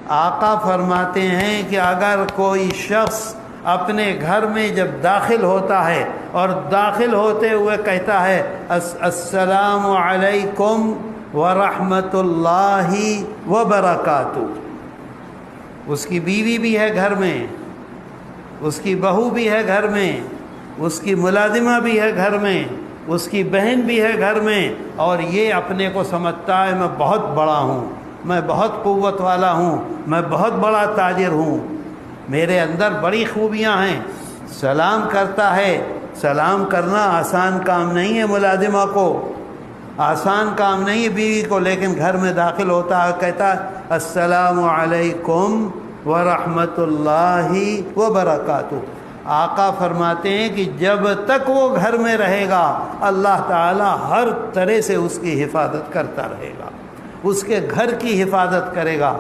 آقا فرماتے ہیں کہ اگر کوئی شخص اپنے گھر میں جب داخل ہوتا ہے اور داخل ہوتے ہوئے کہتا ہے السلام علیکم ورحمۃ اللہ وبرکاتہ، اس کی بیوی بھی ہے گھر میں، اس کی بہو بھی ہے گھر میں، اس کی ملازمہ بھی ہے گھر میں، اس کی بہن بھی ہے گھر میں، اور یہ اپنے کو سمجھتا ہے میں بہت بڑا ہوں، میں بہت قوت والا ہوں، میں بہت بڑا تاجر ہوں، میرے اندر بڑی خوبیاں ہیں، سلام کرتا ہے۔ سلام کرنا آسان کام نہیں ہے ملازمہ کو، آسان کام نہیں ہے بیوی کو، لیکن گھر میں داخل ہوتا ہے کہتا ہے السلام علیکم ورحمۃ اللہ وبرکاتہ۔ آقا فرماتے ہیں کہ جب تک وہ گھر میں رہے گا اللہ تعالی ہر طرح سے اس کی حفاظت کرتا رہے گا، اس کے گھر کی حفاظت کرے گا۔